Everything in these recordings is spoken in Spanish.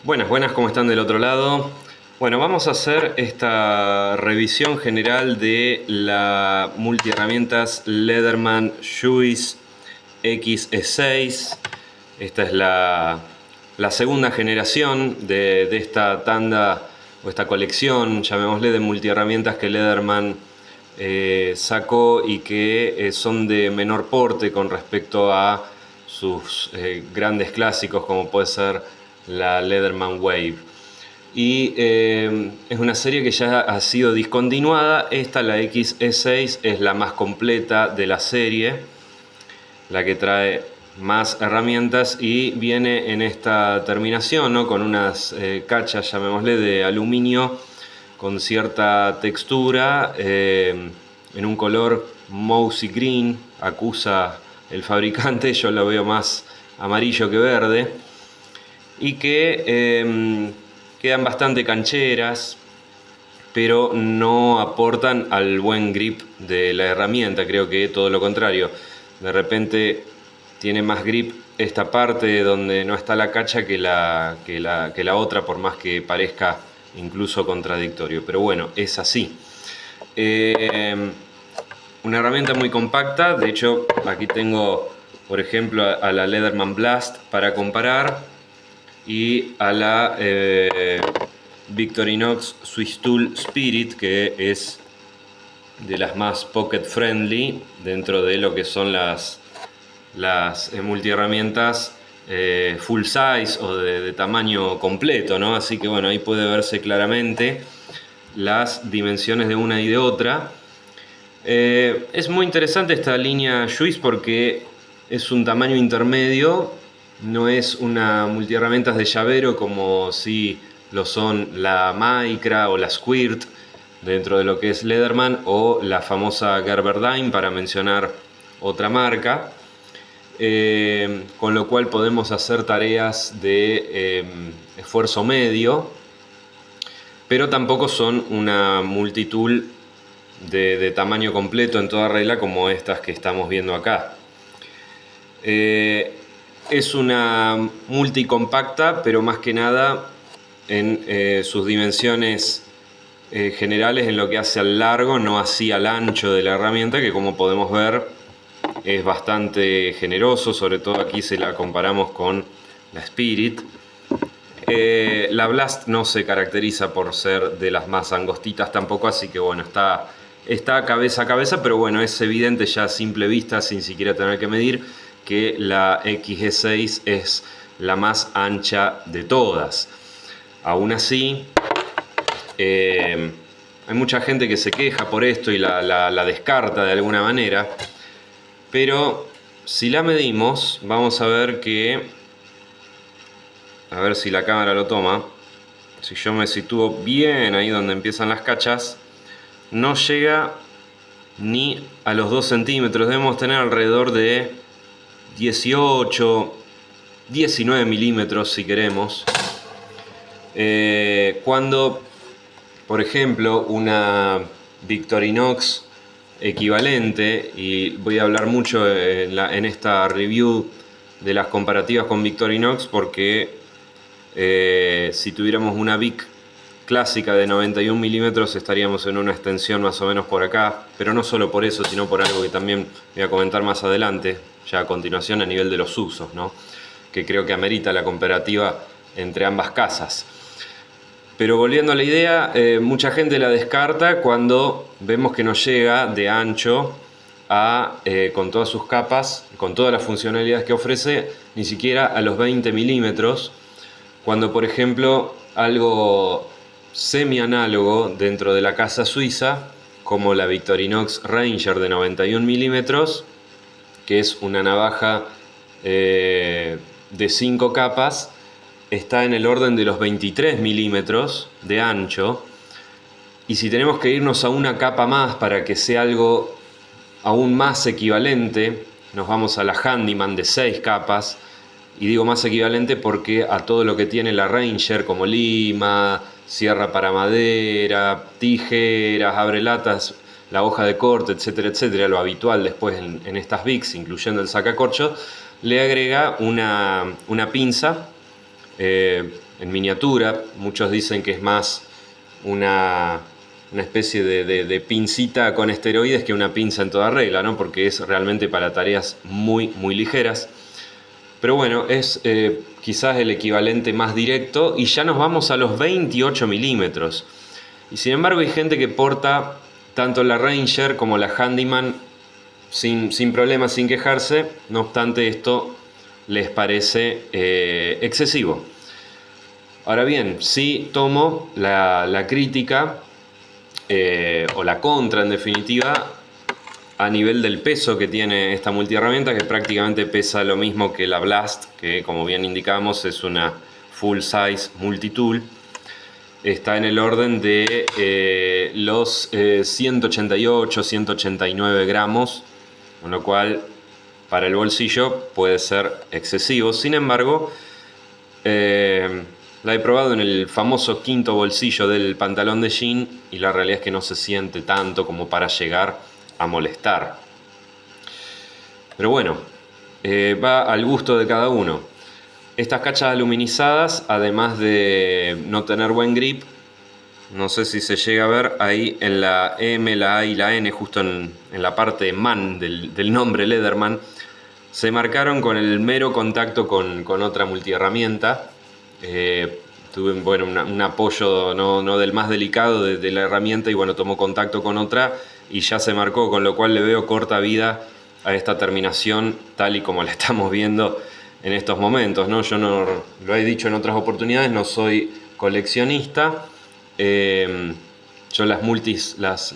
Buenas, buenas, ¿cómo están del otro lado? Bueno, vamos a hacer esta revisión general de la multiherramientas Leatherman Juice XE6. Esta es la segunda generación de esta tanda o esta colección, llamémosle, de multiherramientas que Leatherman sacó y que son de menor porte con respecto a sus grandes clásicos, como puede ser la Leatherman Wave. Y es una serie que ya ha sido discontinuada. Esta, la XE6, es la más completa de la serie, la que trae más herramientas y viene en esta terminación, ¿no? Con unas cachas, llamémosle, de aluminio con cierta textura, en un color mousy green, acusa el fabricante, yo lo veo más amarillo que verde, y que quedan bastante cancheras, pero no aportan al buen grip de la herramienta. Creo que todo lo contrario. De repente tiene más grip esta parte donde no está la cacha que la otra, por más que parezca incluso contradictorio. Pero bueno, es así. Una herramienta muy compacta. De hecho, aquí tengo, por ejemplo, a la Leatherman Blast para comparar, y a la Victorinox Swiss Tool Spirit, que es de las más pocket friendly dentro de lo que son las multiherramientas full size o de tamaño completo, ¿no? Así que bueno, ahí puede verse claramente las dimensiones de una y de otra. Es muy interesante esta línea Juice porque es un tamaño intermedio. No es una multiherramientas de llavero como si lo son la Micra o la Squirt dentro de lo que es Leatherman, o la famosa Gerberdine, para mencionar otra marca. Con lo cual podemos hacer tareas de esfuerzo medio, pero tampoco son una multitool de tamaño completo en toda regla como estas que estamos viendo acá. Es una multicompacta, pero más que nada en sus dimensiones generales, en lo que hace al largo, no así al ancho de la herramienta, que como podemos ver es bastante generoso. Sobre todo aquí si la comparamos con la Spirit. La Blast no se caracteriza por ser de las más angostitas tampoco, así que bueno, está cabeza a cabeza, pero bueno, es evidente ya a simple vista, sin siquiera tener que medir, que la XE6 es la más ancha de todas. Aún así, hay mucha gente que se queja por esto y la descarta de alguna manera, pero si la medimos, vamos a ver que, a ver si la cámara lo toma, si yo me sitúo bien ahí donde empiezan las cachas, no llega ni a los 2 centímetros. Debemos tener alrededor de 18, 19 milímetros si queremos. Cuando, por ejemplo, una Victorinox equivalente, y voy a hablar mucho en esta review de las comparativas con Victorinox, porque si tuviéramos una Vic clásica de 91 milímetros estaríamos en una extensión más o menos por acá, pero no solo por eso, sino por algo que también voy a comentar más adelante, ya a continuación, a nivel de los usos, ¿no? Que creo que amerita la comparativa entre ambas casas. Pero volviendo a la idea, mucha gente la descarta cuando vemos que no llega de ancho con todas sus capas, con todas las funcionalidades que ofrece, ni siquiera a los 20 milímetros, cuando por ejemplo algo semi-análogo dentro de la casa suiza, como la Victorinox Ranger de 91 milímetros, que es una navaja de 5 capas, está en el orden de los 23 milímetros de ancho. Y si tenemos que irnos a una capa más para que sea algo aún más equivalente, nos vamos a la Handyman de 6 capas. Y digo más equivalente porque a todo lo que tiene la Ranger, como lima, sierra para madera, tijeras, abrelatas, la hoja de corte, etcétera, etcétera, lo habitual después en estas Vics, incluyendo el sacacorcho, le agrega una pinza en miniatura. Muchos dicen que es más una especie de pincita con esteroides que una pinza en toda regla, ¿no? Porque es realmente para tareas muy, muy ligeras. Pero bueno, es quizás el equivalente más directo, y ya nos vamos a los 28 milímetros. Y sin embargo hay gente que porta tanto la Ranger como la Handyman sin problemas, sin quejarse. No obstante, esto les parece excesivo. Ahora bien, sí tomo la crítica o la contra, en definitiva, a nivel del peso que tiene esta multiherramienta, que prácticamente pesa lo mismo que la Blast, que como bien indicamos es una full size multitool. Está en el orden de los 188, 189 gramos, con lo cual para el bolsillo puede ser excesivo. Sin embargo, la he probado en el famoso quinto bolsillo del pantalón de jean y la realidad es que no se siente tanto como para llegar a molestar. Pero bueno, va al gusto de cada uno. Estas cachas aluminizadas, además de no tener buen grip, no sé si se llega a ver ahí en la M, la A y la N, justo en la parte man del nombre Leatherman, se marcaron con el mero contacto con otra multiherramienta. Tuve bueno, un apoyo no del más delicado de la herramienta y bueno, tomó contacto con otra y ya se marcó, con lo cual le veo corta vida a esta terminación tal y como la estamos viendo en estos momentos, ¿no? Yo no, lo he dicho en otras oportunidades, no soy coleccionista. Yo las multis las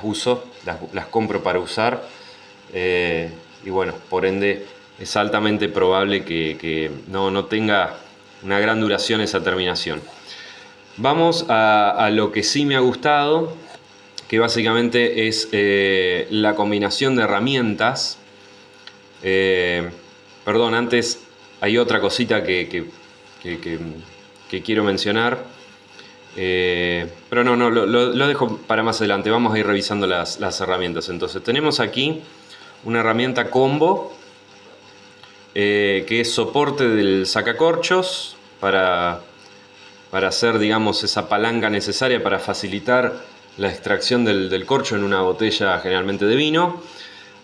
uso, las compro para usar, y bueno, por ende es altamente probable que no tenga una gran duración esa terminación. Vamos a lo que sí me ha gustado, que básicamente es la combinación de herramientas. Perdón, antes hay otra cosita que quiero mencionar, pero no, lo dejo para más adelante. Vamos a ir revisando las herramientas. Entonces tenemos aquí una herramienta combo, que es soporte del sacacorchos para hacer, digamos, esa palanca necesaria para facilitar la extracción del corcho en una botella generalmente de vino.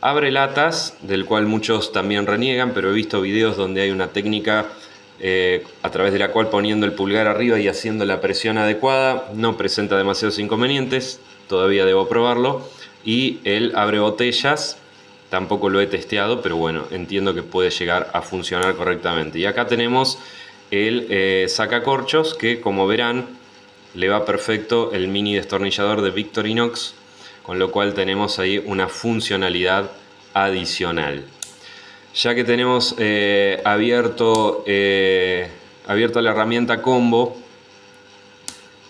Abre latas, del cual muchos también reniegan, pero he visto videos donde hay una técnica a través de la cual, poniendo el pulgar arriba y haciendo la presión adecuada, no presenta demasiados inconvenientes. Todavía debo probarlo. Y el abre botellas tampoco lo he testeado, pero bueno, entiendo que puede llegar a funcionar correctamente. Y acá tenemos el sacacorchos, que como verán le va perfecto el mini destornillador de Victorinox, con lo cual tenemos ahí una funcionalidad adicional. Ya que tenemos abierta la herramienta combo,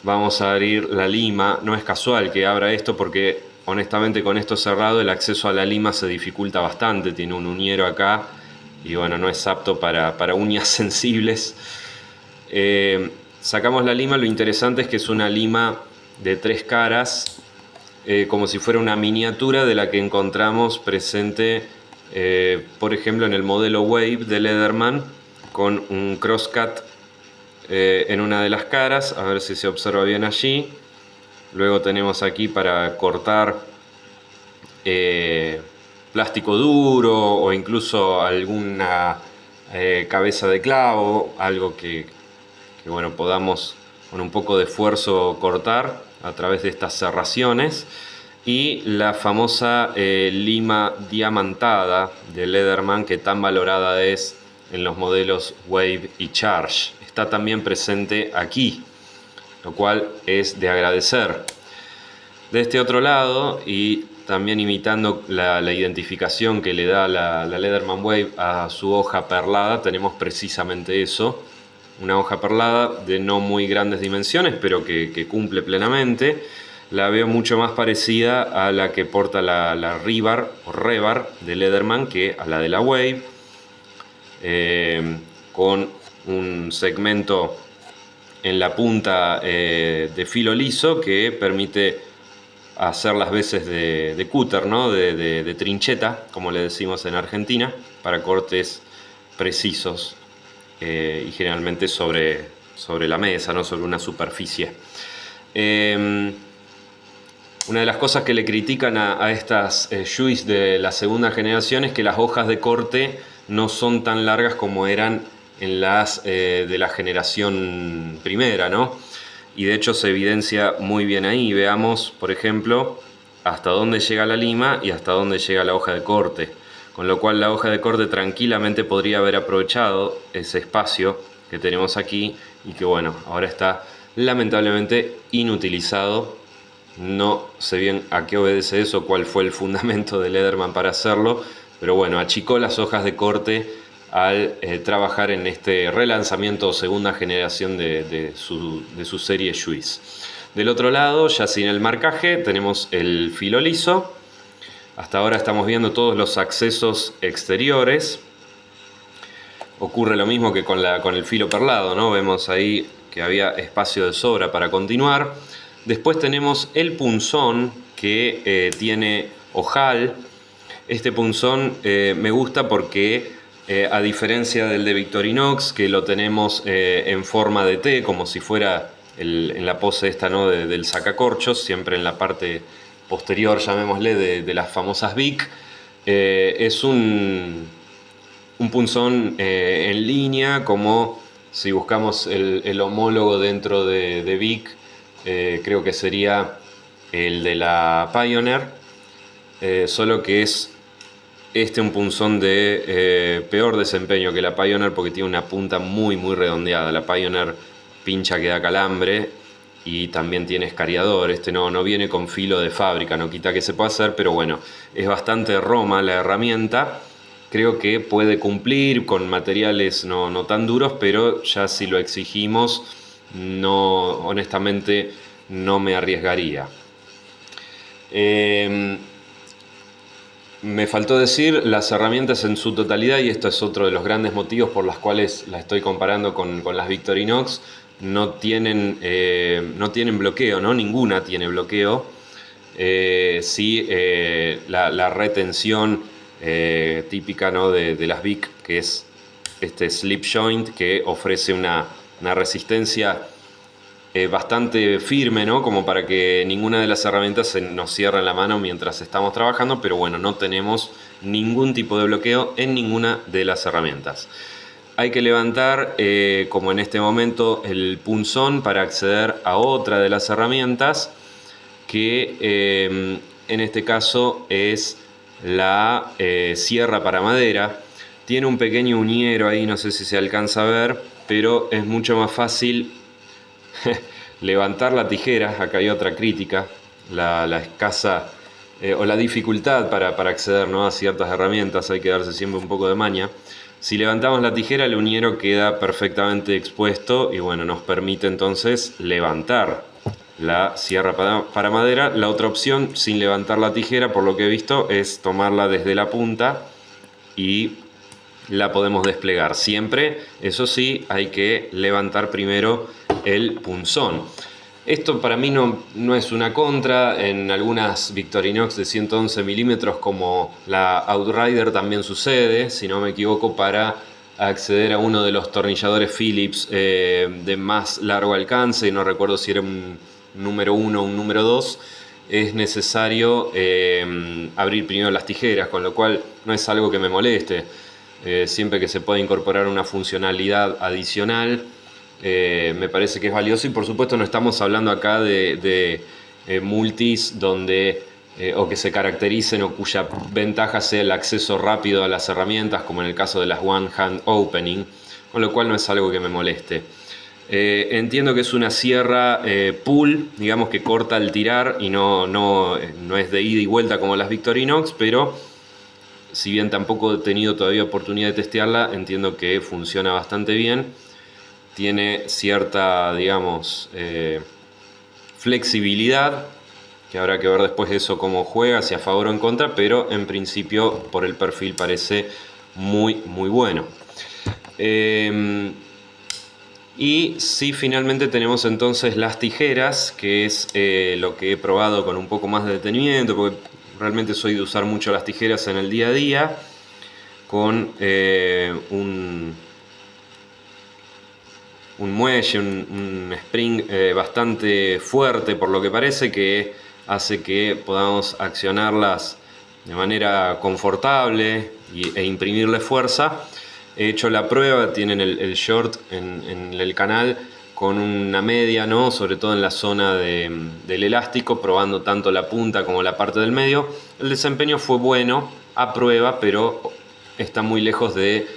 vamos a abrir la lima. No es casual que abra esto porque honestamente con esto cerrado el acceso a la lima se dificulta bastante. Tiene un uñero acá y bueno, no es apto para uñas sensibles. Sacamos la lima. Lo interesante es que es una lima de 3 caras, como si fuera una miniatura de la que encontramos presente, por ejemplo, en el modelo Wave de Leatherman, con un crosscut en una de las caras. A ver si se observa bien allí. Luego tenemos aquí para cortar plástico duro o incluso alguna cabeza de clavo, algo que bueno, podamos con un poco de esfuerzo cortar a través de estas serraciones. Y la famosa lima diamantada de Leatherman, que tan valorada es en los modelos Wave y Charge, está también presente aquí, lo cual es de agradecer. De este otro lado, y también imitando la identificación que le da la Leatherman Wave a su hoja perlada, tenemos precisamente eso. Una hoja perlada de no muy grandes dimensiones, pero que cumple plenamente. La veo mucho más parecida a la que porta la Rebar o Rebar de Leatherman que a la de la Wave, con un segmento en la punta de filo liso que permite hacer las veces de cúter, ¿no? de trincheta, como le decimos en Argentina, para cortes precisos, y generalmente sobre sobre la mesa, no sobre una superficie. Una de las cosas que le critican a estas Juice de la segunda generación es que las hojas de corte no son tan largas como eran en las de la generación primera, ¿no? Y de hecho se evidencia muy bien ahí. Veamos, por ejemplo, hasta dónde llega la lima y hasta dónde llega la hoja de corte. Con lo cual la hoja de corte tranquilamente podría haber aprovechado ese espacio que tenemos aquí y que bueno, ahora está lamentablemente inutilizado. No sé bien a qué obedece eso, cuál fue el fundamento de Lederman para hacerlo, pero bueno, achicó las hojas de corte al trabajar en este relanzamiento o segunda generación de su serie Juice. Del otro lado, ya sin el marcaje, tenemos el filo liso. Hasta ahora estamos viendo todos los accesos exteriores. Ocurre lo mismo que con el filo perlado, ¿no? Vemos ahí que había espacio de sobra para continuar. Después tenemos el punzón que tiene ojal. Este punzón me gusta porque a diferencia del de Victorinox, que lo tenemos en forma de T, como si fuera en la pose esta, ¿no? del sacacorchos, siempre en la parte posterior, llamémosle, de las famosas Vic, es un punzón en línea, como si buscamos el homólogo dentro de Vic, creo que sería el de la Pioneer, solo que es un punzón de peor desempeño que la Pioneer porque tiene una punta muy redondeada. La Pioneer pincha que da calambre y también tiene escariador. Este no viene con filo de fábrica, no quita que se pueda hacer, pero bueno, es bastante roma la herramienta. Creo que puede cumplir con materiales no tan duros, pero ya si lo exigimos, honestamente no me arriesgaría. Me faltó decir las herramientas en su totalidad, y esto es otro de los grandes motivos por los cuales la estoy comparando con las Victorinox. No tienen bloqueo, ¿no? Ninguna tiene bloqueo. Sí, la retención típica, ¿no? de las Vic, que es este slip joint, que ofrece una resistencia bastante firme, ¿no? Como para que ninguna de las herramientas se nos cierre en la mano mientras estamos trabajando, pero bueno, no tenemos ningún tipo de bloqueo en ninguna de las herramientas. Hay que levantar, como en este momento, el punzón para acceder a otra de las herramientas, que en este caso es la sierra para madera. Tiene un pequeño uñero ahí, no sé si se alcanza a ver, pero es mucho más fácil levantar la tijera. Acá hay otra crítica, la escasa o la dificultad para acceder, ¿no? a ciertas herramientas. Hay que darse siempre un poco de maña. Si levantamos la tijera, el uñero queda perfectamente expuesto y bueno, nos permite entonces levantar la sierra para madera. La otra opción, sin levantar la tijera, por lo que he visto, es tomarla desde la punta y la podemos desplegar. Siempre, eso sí, hay que levantar primero el punzón. Esto para mí no es una contra. En algunas Victorinox de 111 milímetros como la Outrider también sucede, si no me equivoco, para acceder a uno de los tornilladores Phillips de más largo alcance, y no recuerdo si era un número 1 o un número 2, es necesario abrir primero las tijeras, con lo cual no es algo que me moleste. Siempre que se pueda incorporar una funcionalidad adicional, me parece que es valioso. Y por supuesto no estamos hablando acá de multis donde o que se caractericen o cuya ventaja sea el acceso rápido a las herramientas, como en el caso de las One Hand Opening, con lo cual no es algo que me moleste. Entiendo que es una sierra pull, digamos, que corta al tirar y no es de ida y vuelta como las Victorinox, pero si bien tampoco he tenido todavía oportunidad de testearla, entiendo que funciona bastante bien. Tiene cierta, digamos, flexibilidad, que habrá que ver después eso cómo juega, si a favor o en contra, pero en principio por el perfil parece muy bueno. Y si finalmente tenemos entonces las tijeras, que es lo que he probado con un poco más de detenimiento, porque realmente soy de usar mucho las tijeras en el día a día, con un muelle, un spring bastante fuerte por lo que parece, que hace que podamos accionarlas de manera confortable e imprimirle fuerza. He hecho la prueba, tienen el short en el canal con una media, ¿no? Sobre todo en la zona del elástico, probando tanto la punta como la parte del medio. El desempeño fue bueno a prueba, pero está muy lejos de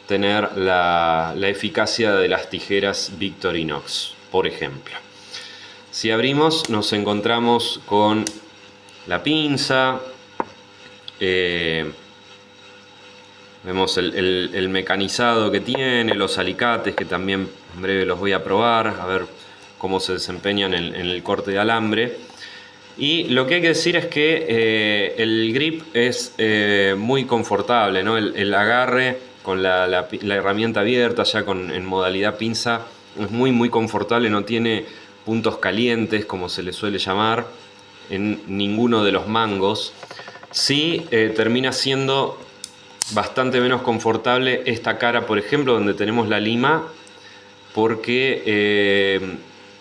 tener la eficacia de las tijeras Victorinox, por ejemplo. Si abrimos, nos encontramos con la pinza. Vemos el mecanizado que tiene, los alicates, que también en breve los voy a probar, a ver cómo se desempeñan en el corte de alambre. Y lo que hay que decir es que el grip es muy confortable, ¿no? El agarre con la herramienta abierta, ya en modalidad pinza, es muy confortable, no tiene puntos calientes, como se le suele llamar, en ninguno de los mangos. Sí, termina siendo bastante menos confortable esta cara, por ejemplo, donde tenemos la lima, porque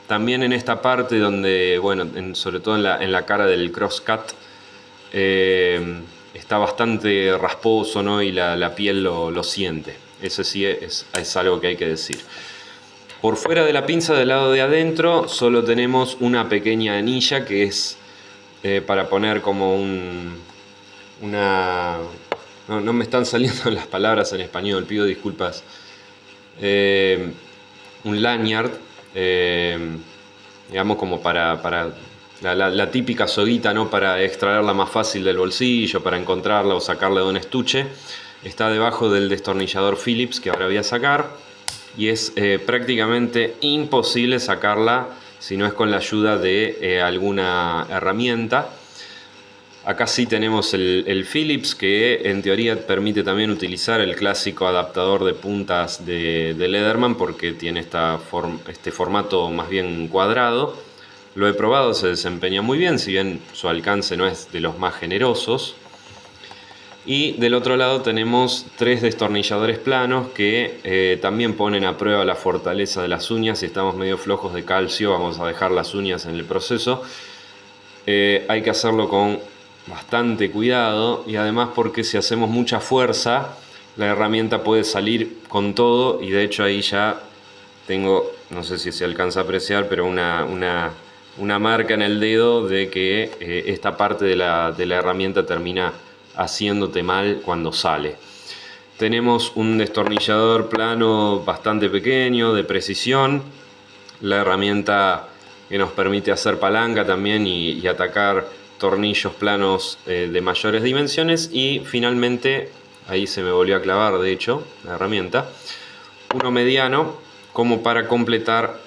también en esta parte donde, bueno, sobre todo en la cara del crosscut, está bastante rasposo, ¿no? Y la piel lo siente. Ese sí es algo que hay que decir. Por fuera de la pinza, del lado de adentro, solo tenemos una pequeña anilla que es para poner como una... No me están saliendo las palabras en español, pido disculpas. Un lanyard, digamos, como para la típica soguita, ¿no? Para extraerla más fácil del bolsillo, para encontrarla o sacarla de un estuche. Está debajo del destornillador Phillips que ahora voy a sacar, y es prácticamente imposible sacarla si no es con la ayuda de alguna herramienta. Acá sí tenemos el Phillips, que en teoría permite también utilizar el clásico adaptador de puntas de Leatherman, porque tiene este formato más bien cuadrado. Lo he probado, se desempeña muy bien, si bien su alcance no es de los más generosos. Y del otro lado tenemos 3 destornilladores planos que también ponen a prueba la fortaleza de las uñas. Si estamos medio flojos de calcio, vamos a dejar las uñas en el proceso. Hay que hacerlo con bastante cuidado, y además porque si hacemos mucha fuerza, la herramienta puede salir con todo, y de hecho ahí ya tengo, no sé si se alcanza a apreciar, pero una marca en el dedo de que esta parte de la herramienta termina haciéndote mal cuando sale. Tenemos un destornillador plano bastante pequeño, de precisión, la herramienta que nos permite hacer palanca también y atacar tornillos planos de mayores dimensiones, y finalmente, ahí se me volvió a clavar de hecho la herramienta, uno mediano como para completar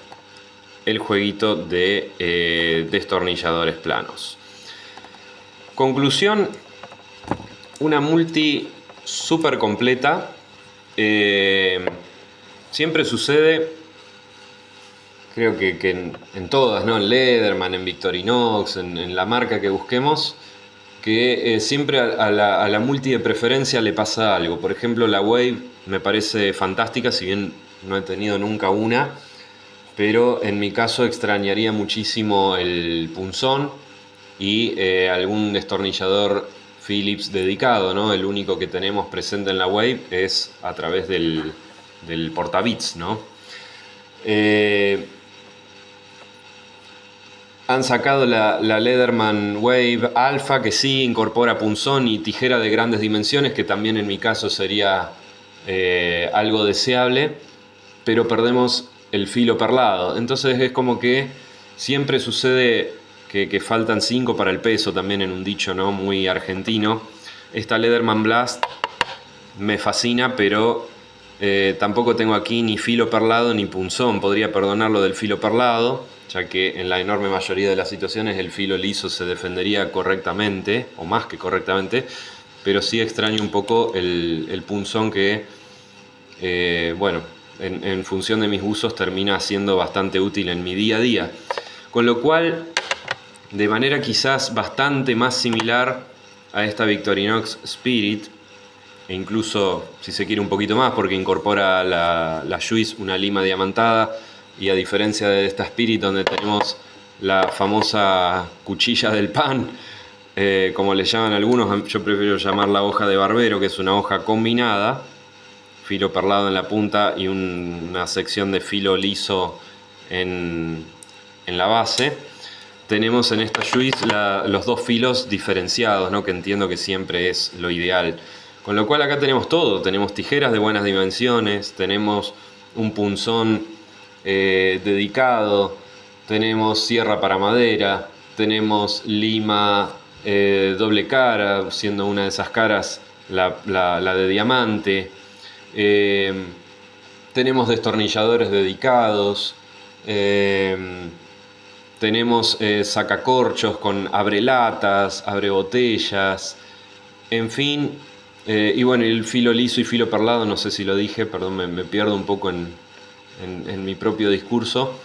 el jueguito de destornilladores planos. Conclusión: una multi súper completa. Siempre sucede, creo que en todas, ¿no? En Leatherman, en Victorinox, en la marca que busquemos, que siempre a la multi de preferencia le pasa algo. Por ejemplo, la Wave me parece fantástica, si bien no he tenido nunca una, pero en mi caso extrañaría muchísimo el punzón y algún destornillador Phillips dedicado, ¿no? El único que tenemos presente en la Wave es a través del portabits, ¿no? Han sacado la Leatherman Wave Alpha, que sí incorpora punzón y tijera de grandes dimensiones, que también en mi caso sería algo deseable, pero perdemos el filo perlado. Entonces es como que siempre sucede que faltan 5 para el peso, también en un dicho, ¿no? Muy argentino. Esta Leatherman Blast me fascina, pero tampoco tengo aquí ni filo perlado ni punzón. Podría perdonarlo del filo perlado, ya que en la enorme mayoría de las situaciones el filo liso se defendería correctamente, o más que correctamente, pero sí extraño un poco el punzón que, bueno, en función de mis usos termina siendo bastante útil en mi día a día. Con lo cual, de manera quizás bastante más similar a esta Victorinox Spirit, e incluso, si se quiere, un poquito más, porque incorpora la Juice, una lima diamantada, y a diferencia de esta Spirit, donde tenemos la famosa cuchilla del pan, como le llaman algunos, yo prefiero llamarla hoja de barbero, que es una hoja combinada, filo perlado en la punta y una sección de filo liso en la base. Tenemos en esta Juice los dos filos diferenciados, ¿no? Que entiendo que siempre es lo ideal. Con lo cual acá tenemos todo, tenemos tijeras de buenas dimensiones, tenemos un punzón dedicado, tenemos sierra para madera, tenemos lima doble cara, siendo una de esas caras la de diamante. Tenemos destornilladores dedicados, tenemos sacacorchos con abrelatas, abrebotellas, en fin. Y bueno, el filo liso y filo perlado, no sé si lo dije, perdón, me pierdo un poco en mi propio discurso.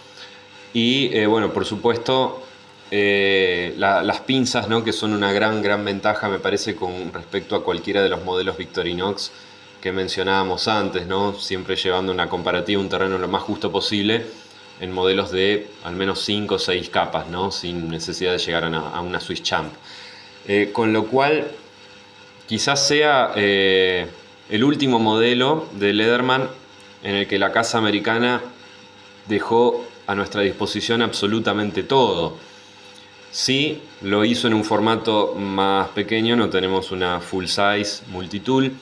Y bueno, por supuesto, las pinzas, ¿no? Que son una gran ventaja, me parece, con respecto a cualquiera de los modelos Victorinox que mencionábamos antes, ¿no? Siempre llevando una comparativa, un terreno lo más justo posible, en modelos de al menos 5 o 6 capas, ¿no? Sin necesidad de llegar a una Swiss Champ. Con lo cual, quizás sea el último modelo de Leatherman en el que la casa americana dejó a nuestra disposición absolutamente todo. Sí, lo hizo en un formato más pequeño, no tenemos una full size multitool,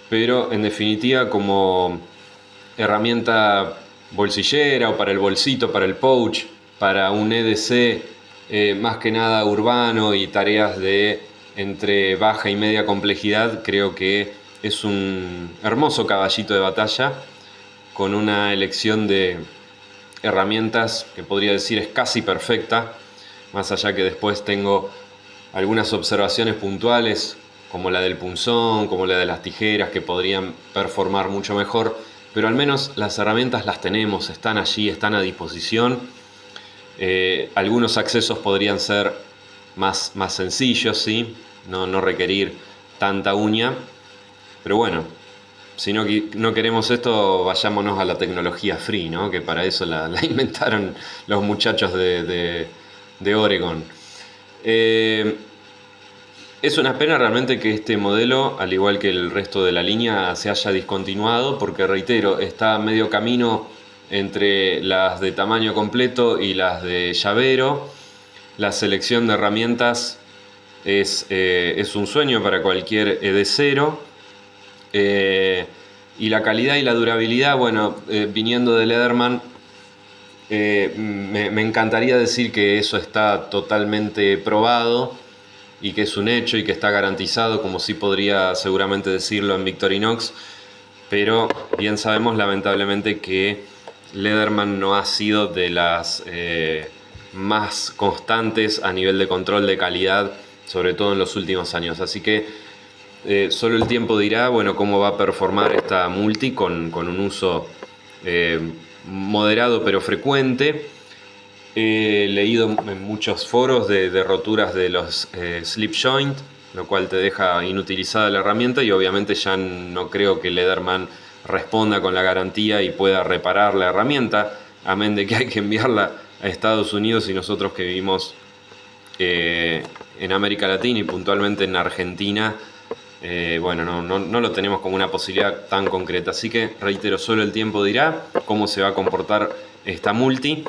pero en definitiva como herramienta bolsillera o para el bolsito, para el pouch, para un EDC más que nada urbano y tareas de entre baja y media complejidad, creo que es un hermoso caballito de batalla con una elección de herramientas que podría decir es casi perfecta, más allá que después tengo algunas observaciones puntuales como la del punzón, como la de las tijeras, que podrían performar mucho mejor, pero al menos las herramientas las tenemos, están allí, están a disposición. Algunos accesos podrían ser más sencillos, ¿sí? No requerir tanta uña, pero bueno, si no queremos esto, vayámonos a la tecnología free, ¿no? Que para eso la inventaron los muchachos de Oregon. Es una pena realmente que este modelo, al igual que el resto de la línea, se haya discontinuado, porque reitero, está a medio camino entre las de tamaño completo y las de llavero. La selección de herramientas es un sueño para cualquier ED0. Y la calidad y la durabilidad, bueno, viniendo de Leatherman, me encantaría decir que eso está totalmente probado y que es un hecho y que está garantizado, como sí podría seguramente decirlo en Victorinox, pero bien sabemos lamentablemente que Leatherman no ha sido de las más constantes a nivel de control de calidad, sobre todo en los últimos años, así que solo el tiempo dirá, bueno, cómo va a performar esta multi con un uso moderado pero frecuente. He leído en muchos foros de roturas de los slip joint, lo cual te deja inutilizada la herramienta, y obviamente ya no creo que Leatherman responda con la garantía y pueda reparar la herramienta, amén de que hay que enviarla a Estados Unidos, y nosotros que vivimos en América Latina y puntualmente en Argentina, bueno, no lo tenemos como una posibilidad tan concreta. Así que reitero, solo el tiempo dirá cómo se va a comportar esta multi.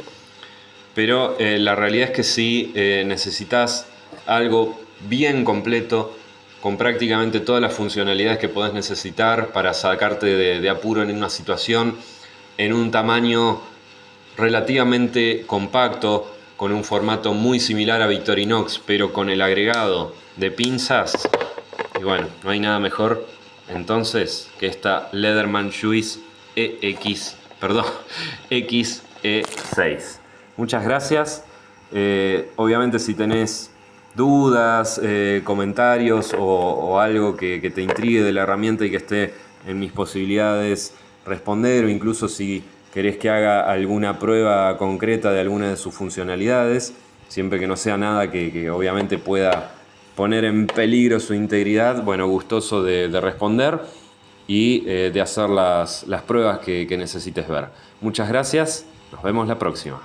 Pero la realidad es que sí necesitas algo bien completo, con prácticamente todas las funcionalidades que podés necesitar para sacarte de apuro en una situación, en un tamaño relativamente compacto, con un formato muy similar a Victorinox, pero con el agregado de pinzas. Y bueno, no hay nada mejor entonces que esta Leatherman Juice XE6. Muchas gracias. Obviamente si tenés dudas, comentarios o algo que te intrigue de la herramienta y que esté en mis posibilidades responder, o incluso si querés que haga alguna prueba concreta de alguna de sus funcionalidades, siempre que no sea nada que obviamente pueda poner en peligro su integridad, bueno, gustoso de responder y de hacer las pruebas que necesites ver. Muchas gracias, nos vemos la próxima.